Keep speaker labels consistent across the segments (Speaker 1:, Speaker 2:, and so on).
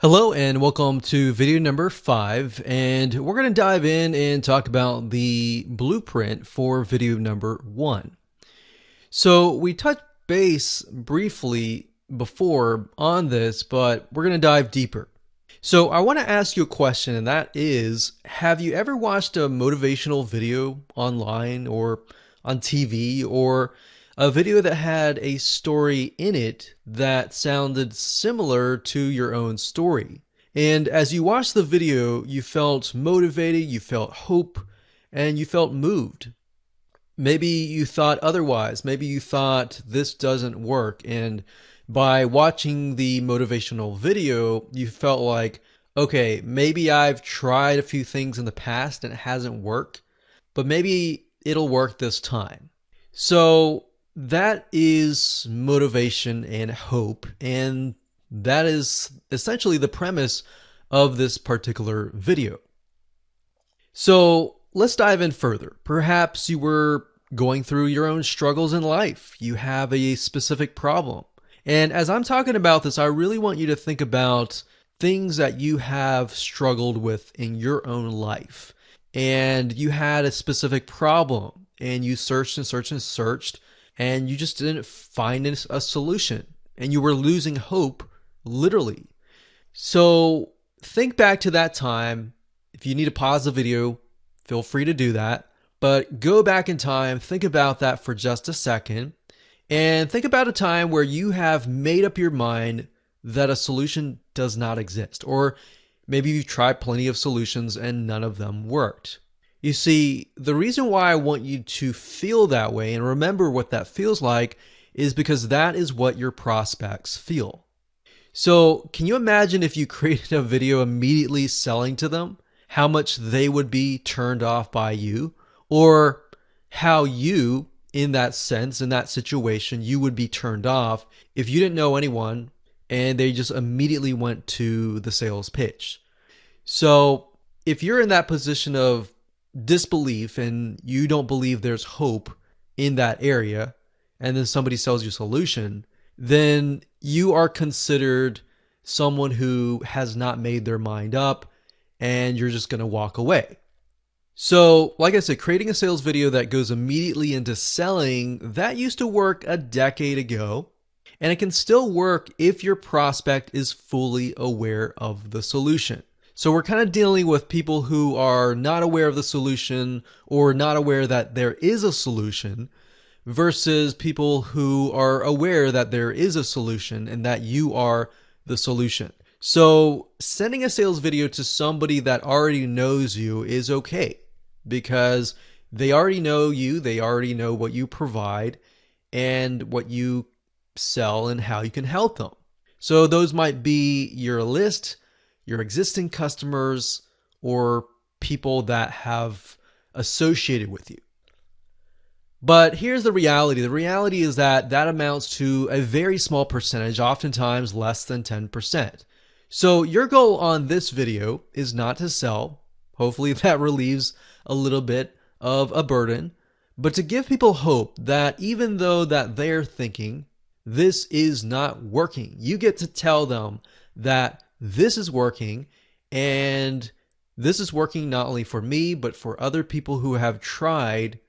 Speaker 1: Hello and welcome to video number 5, and we're going to dive in and talk about the blueprint for video number 1. So we touched base briefly before on this, but we're going to dive deeper. So I want to ask you a question, and that is, have you ever watched a motivational video online or on TV, or a video that had a story in it that sounded similar to your own story? And as you watched the video, you felt motivated, you felt hope, and you felt moved. Maybe you thought otherwise. Maybe you thought this doesn't work. And by watching the motivational video, you felt like, okay, maybe I've tried a few things in the past and it hasn't worked, but maybe it'll work this time. So that is motivation and hope. And that is essentially the premise of this particular video. So let's dive in further. Perhaps you were going through your own struggles in life. You have a specific problem. And as I'm talking about this, I really want you to think about things that you have struggled with in your own life. And you had a specific problem and you searched and searched and searched, and you just didn't find a solution. And you were losing hope, literally. So think back to that time. If you need to pause the video, feel free to do that. But go back in time, think about that for just a second, and think about a time where you have made up your mind that a solution does not exist. Or maybe you've tried plenty of solutions and none of them worked. You see, the reason why I want you to feel that way and remember what that feels like is because that is what your prospects feel. So can you imagine if you created a video immediately selling to them, how much they would be turned off by you? Or how you, in that sense, in that situation, you would be turned off if you didn't know anyone and they just immediately went to the sales pitch. So if you're in that position of disbelief and you don't believe there's hope in that area, and then somebody sells you a solution, then you are considered someone who has not made their mind up, and you're just going to walk away. So, like I said, creating a sales video that goes immediately into selling, that used to work a decade ago, and it can still work if your prospect is fully aware of the solution. So we're kind of dealing with people who are not aware of the solution or not aware that there is a solution versus people who are aware that there is a solution and that you are the solution. So sending a sales video to somebody that already knows you is okay, because they already know you, they already know what you provide and what you sell and how you can help them. So those might be your list, your existing customers, or people that have associated with you. But here's the reality. The reality is that that amounts to a very small percentage, oftentimes less than 10%. So your goal on this video is not to sell. Hopefully that relieves a little bit of a burden, but to give people hope that even though that they're thinking this is not working, you get to tell them that this is working, and this is working not only for me, but for other people who have tried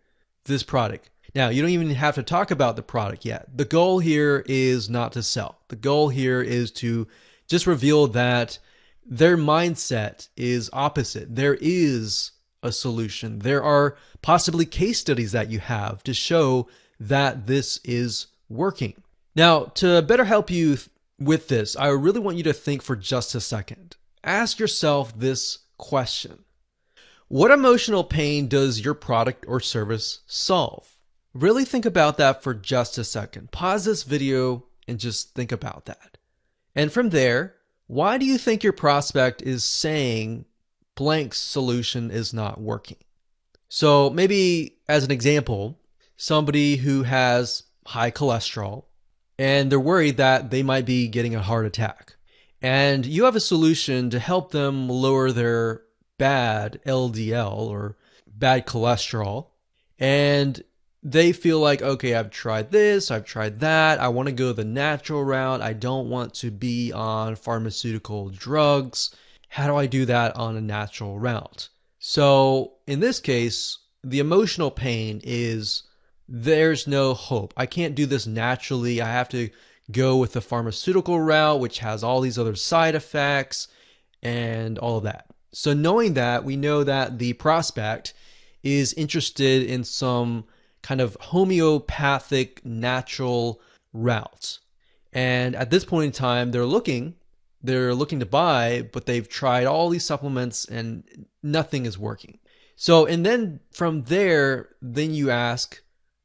Speaker 1: this product. Now, you don't even have to talk about the product yet. The goal here is not to sell. The goal here is to just reveal that their mindset is opposite. There is a solution. There are possibly case studies that you have to show that this is working. Now, to better help you with this, I really want you to think for just a second. Ask yourself this question. What emotional pain does your product or service solve? Really think about that for just a second. Pause this video and just think about that. And from there, why do you think your prospect is saying blank solution is not working? So maybe as an example, somebody who has high cholesterol and they're worried that they might be getting a heart attack. And you have a solution to help them lower their bad LDL or bad cholesterol. And they feel like, okay, I've tried this, I've tried that. I want to go the natural route. I don't want to be on pharmaceutical drugs. How do I do that on a natural route? So in this case, the emotional pain is there's no hope. I can't do this naturally. I have to go with the pharmaceutical route, which has all these other side effects and all of that. So knowing that, we know that the prospect is interested in some kind of homeopathic natural route. And at this point in time, they're looking to buy, but they've tried all these supplements and nothing is working. So, and then from there, then you ask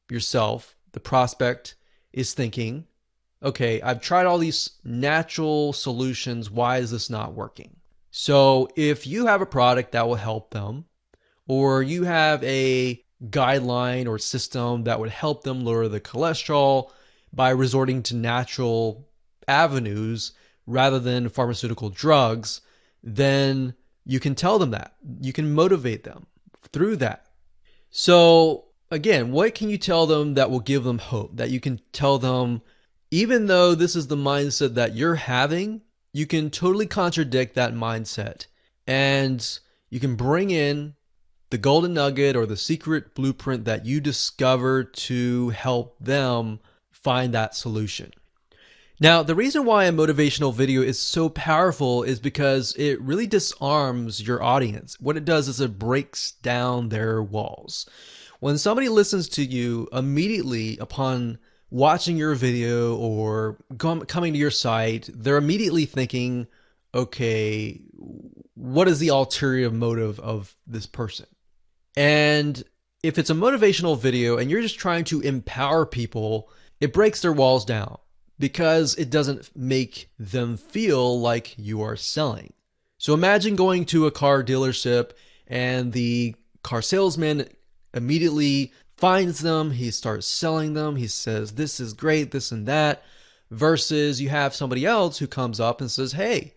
Speaker 1: yourself, the prospect is thinking, okay, I've tried all these natural solutions. Why is this not working? So if you have a product that will help them, or you have a guideline or system that would help them lower the cholesterol by resorting to natural avenues rather than pharmaceutical drugs, then you can tell them that. You can motivate them through that. So again, what can you tell them that will give them hope? That you can tell them, even though this is the mindset that you're having, you can totally contradict that mindset. And you can bring in the golden nugget or the secret blueprint that you discovered to help them find that solution. Now, the reason why a motivational video is so powerful is because it really disarms your audience. What it does is it breaks down their walls. When somebody listens to you immediately upon watching your video or coming to your site, they're immediately thinking, okay, what is the ulterior motive of this person? And if it's a motivational video and you're just trying to empower people, it breaks their walls down because it doesn't make them feel like you are selling. So imagine going to a car dealership and the car salesman immediately finds them, he starts selling them, he says, this is great, this and that, versus you have somebody else who comes up and says, hey,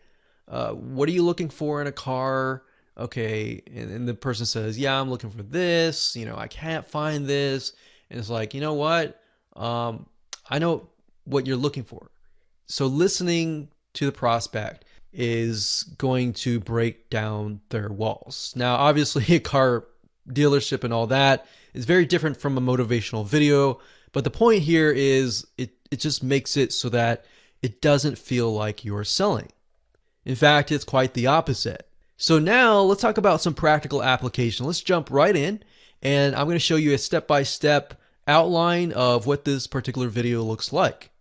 Speaker 1: what are you looking for in a car? Okay, and the person says, yeah, I'm looking for this, I can't find this. And it's like, you know what? I know what you're looking for. So listening to the prospect is going to break down their walls. Now, obviously, a car dealership and all that is very different from a motivational video, but the point here is it just makes it so that it doesn't feel like you're selling. In fact, it's quite the opposite. So now let's talk about some practical application. Let's jump right in, and I'm going to show you a step-by-step outline of what this particular video looks like.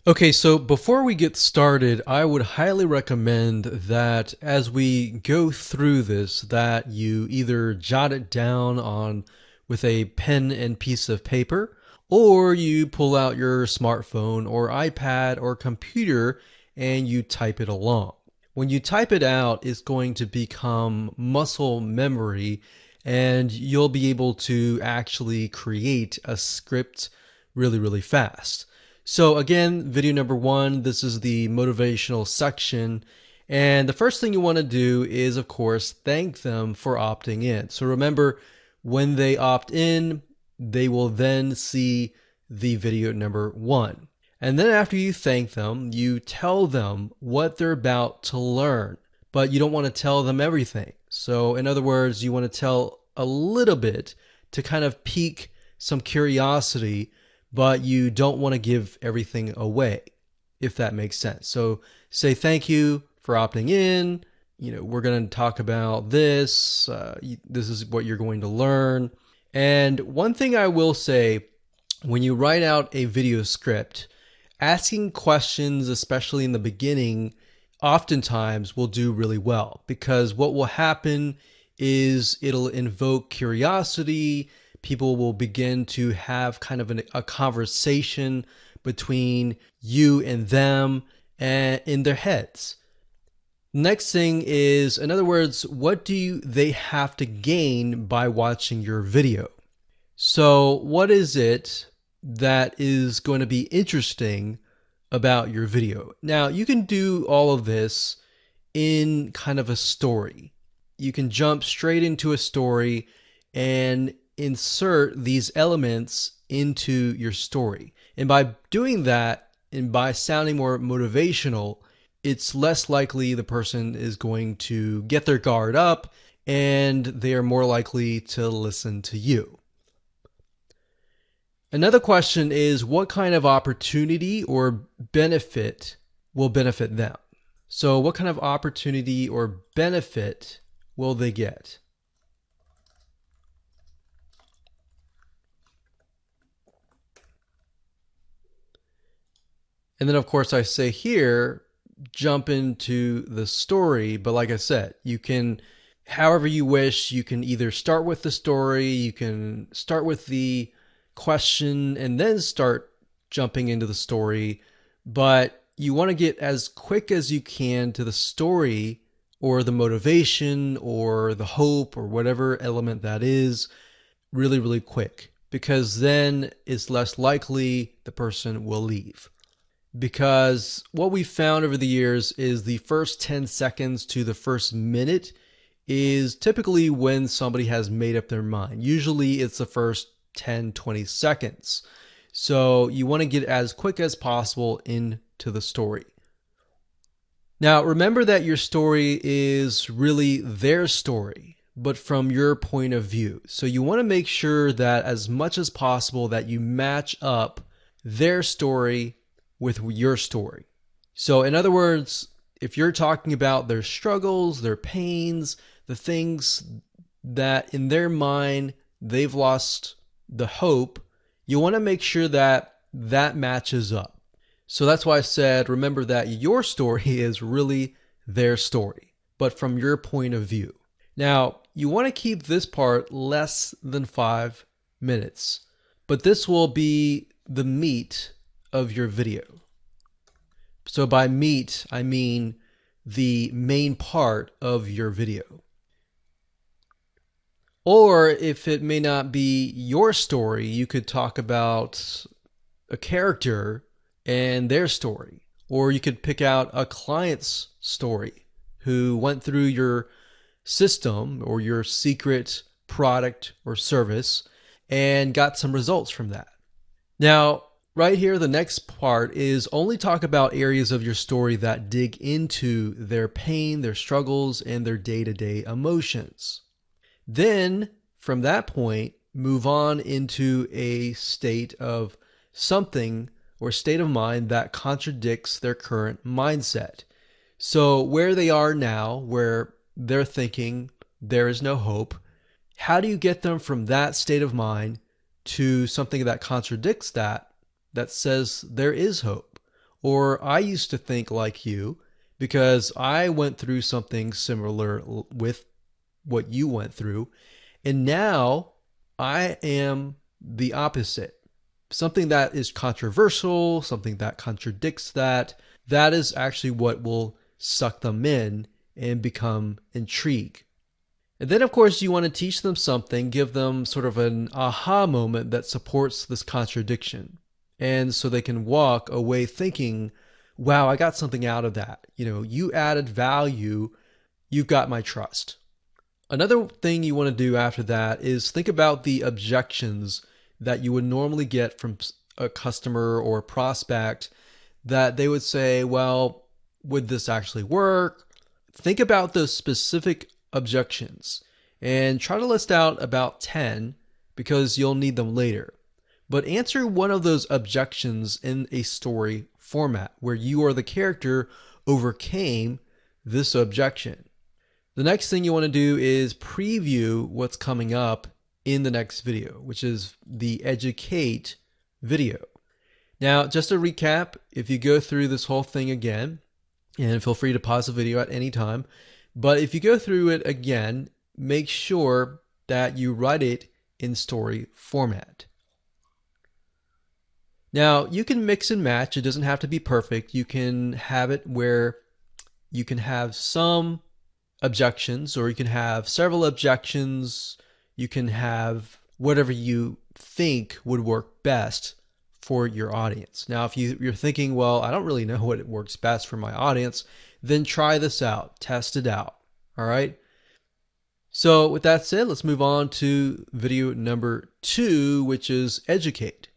Speaker 1: Okay, so before we get started, I would highly recommend that as we go through this, that you either jot it down on with a pen and piece of paper, or you pull out your smartphone or iPad or computer and you type it along. When you type it out, it's going to become muscle memory and you'll be able to actually create a script really, really fast. So again, video number 1, this is the motivational section. And the first thing you want to do is, of course, thank them for opting in. So remember, when they opt in, they will then see the video number 1. And then after you thank them, you tell them what they're about to learn, but you don't want to tell them everything. So in other words, you want to tell a little bit to kind of pique some curiosity, but you don't want to give everything away, if that makes sense. So say thank you for opting in. We're going to talk about this. This is what you're going to learn. And one thing I will say, when you write out a video script, asking questions, especially in the beginning, oftentimes will do really well, because what will happen is it'll invoke curiosity. People will begin to have kind of a conversation between you and them and in their heads. Next thing is, in other words, what do they have to gain by watching your video? So what is it that is going to be interesting about your video? Now, you can do all of this in kind of a story. You can jump straight into a story and insert these elements into your story. And by doing that, and by sounding more motivational, it's less likely the person is going to get their guard up and they are more likely to listen to you. Another question is, what kind of opportunity or benefit will benefit them? So what kind of opportunity or benefit will they get? And then, of course, I say here, jump into the story. But like I said, you can, however you wish, you can either start with the story, you can start with the question, and then start jumping into the story. But you want to get as quick as you can to the story or the motivation or the hope or whatever element that is really, really quick, because then it's less likely the person will leave. Because what we found over the years is the first 10 seconds to the first minute is typically when somebody has made up their mind. Usually it's the first 10, 20 seconds. So you want to get as quick as possible into the story. Now, remember that your story is really their story, but from your point of view. So you want to make sure that as much as possible that you match up their story with your story. So in other words, if you're talking about their struggles, their pains, the things that in their mind they've lost the hope, you want to make sure that that matches up. So that's why I said, remember that your story is really their story, but from your point of view. Now, you want to keep this part less than 5 minutes, but this will be the meat of your video. So by meat, I mean the main part of your video. Or if it may not be your story, you could talk about a character and their story. Or you could pick out a client's story who went through your system or your secret product or service and got some results from that. Now, right here, the next part is only talk about areas of your story that dig into their pain, their struggles, and their day-to-day emotions. Then, from that point, move on into a state of something or state of mind that contradicts their current mindset. So where they are now, where they're thinking there is no hope, how do you get them from that state of mind to something that contradicts that says there is hope? Or I used to think like you because I went through something similar with what you went through, and now I am the opposite. Something that is controversial, something that contradicts that is actually what will suck them in and become intrigued. And then, of course, you want to teach them something, give them sort of an aha moment that supports this contradiction. And so they can walk away thinking, wow, I got something out of that. You added value. You've got my trust. Another thing you want to do after that is think about the objections that you would normally get from a customer or a prospect that they would say, well, would this actually work? Think about those specific objections and try to list out about 10 because you'll need them later. But answer one of those objections in a story format where you or the character overcame this objection. The next thing you want to do is preview what's coming up in the next video, which is the educate video. Now, just to recap, if you go through this whole thing again, and feel free to pause the video at any time, but if you go through it again, make sure that you write it in story format. Now, you can mix and match. It doesn't have to be perfect. You can have it where you can have some objections, or you can have several objections. You can have whatever you think would work best for your audience. Now, if you're thinking, well, I don't really know what works best for my audience, then try this out, test it out. All right. So with that said, let's move on to video number 2, which is educate.